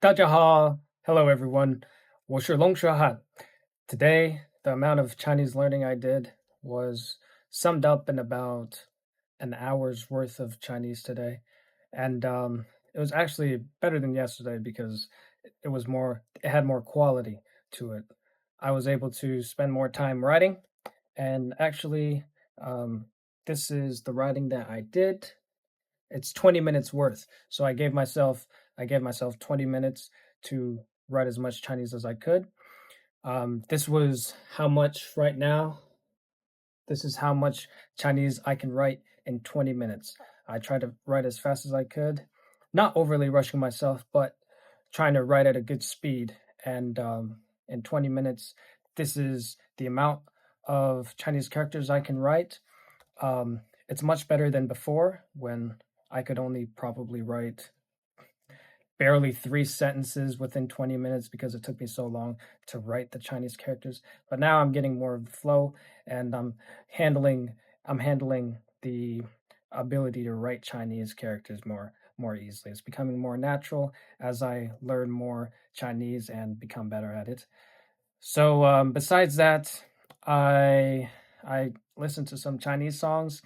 大家好. Hello, everyone. 我是龙蛇汉. Today, the amount of Chinese learning I did was summed up in about an hour's worth of Chinese today. And it was actually better than yesterday because it had more quality to it. I was able to spend more time writing, and actually, um, this is the writing that I did. It's 20 minutes worth. So I gave myself 20 minutes to write as much Chinese as I could. This was how much right now. This is how much Chinese I can write in 20 minutes. I tried to write as fast as I could, not overly rushing myself, but trying to write at a good speed. And in 20 minutes, this is the amount of Chinese characters I can write. It's much better than before when I could only probably write barely 3 sentences within 20 minutes because it took me so long to write the Chinese characters. But now I'm getting more of the flow, and I'm handling the ability to write Chinese characters more easily. It's becoming more natural as I learn more Chinese and become better at it. So besides that, I listened to some Chinese songs,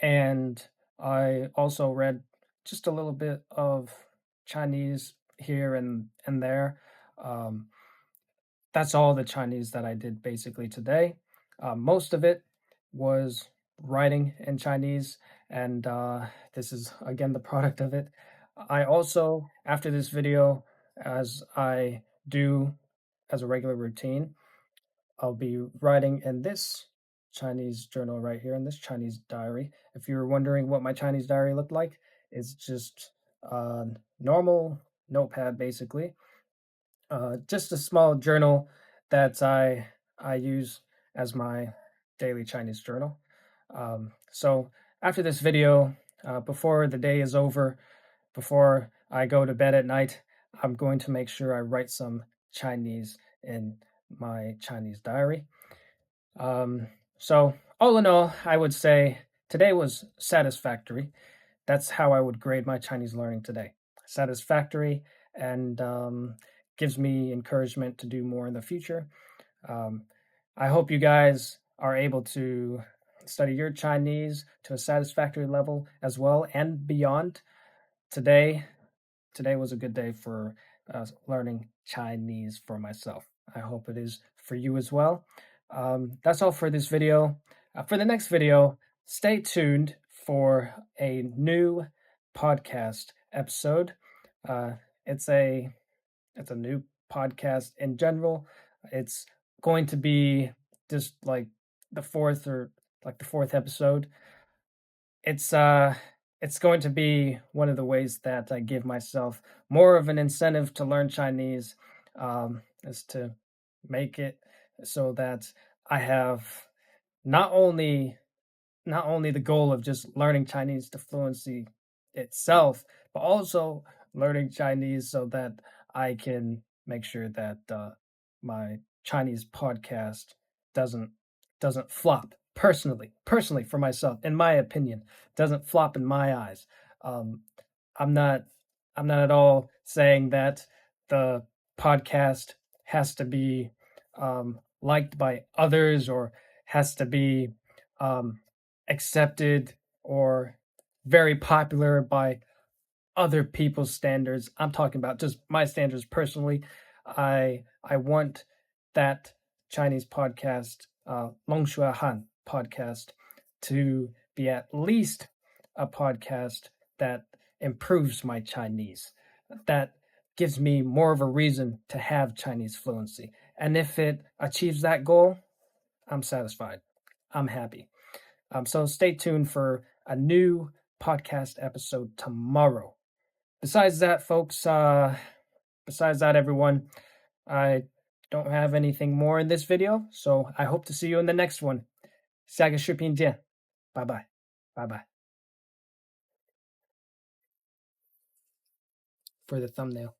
and I also read just a little bit of Chinese here and there. Um, that's all the Chinese that I did basically today. Most of it was writing in Chinese, and this is again the product of it. I also, after this video, as I do as a regular routine, I'll be writing in this Chinese journal right here, in this Chinese diary. If you were wondering what my Chinese diary looked like, it's just a normal notepad, basically. Just a small journal that I use as my daily Chinese journal. So after this video, before the day is over, before I go to bed at night, I'm going to make sure I write some Chinese in my Chinese diary. Um, so all in all, I would say today was satisfactory. That's how I would grade my Chinese learning today. Satisfactory, and gives me encouragement to do more in the future. Um, I hope you guys are able to study your Chinese to a satisfactory level as well and beyond. Today, today was a good day for learning Chinese for myself. I hope it is for you as well. That's all for this video. For the next video, stay tuned for a new podcast episode. Uh, it's a it's a new podcast in general. It's going to be just like the fourth episode. It's uh it's going to be one of the ways that I give myself more of an incentive to learn Chinese, is to make it so that I have not only not only the goal of just learning Chinese to fluency itself, but also learning Chinese so that I can make sure that my Chinese podcast doesn't doesn't flop. Personally, for myself, in my opinion, doesn't flop in my eyes. Um, I'm not I'm not at all saying that the podcast has to be liked by others or has to be um, accepted or very popular by other people's standards. I'm talking about just my standards personally. I want that Chinese podcast, Long Shua Han podcast, to be at least a podcast that improves my Chinese, that gives me more of a reason to have Chinese fluency. And if it achieves that goal, I'm satisfied. I'm happy. So stay tuned for a new podcast episode tomorrow. Besides that, folks, besides that, everyone, I don't have anything more in this video, so I hope to see you in the next one. 下个视频见，拜拜，拜拜. For the thumbnail.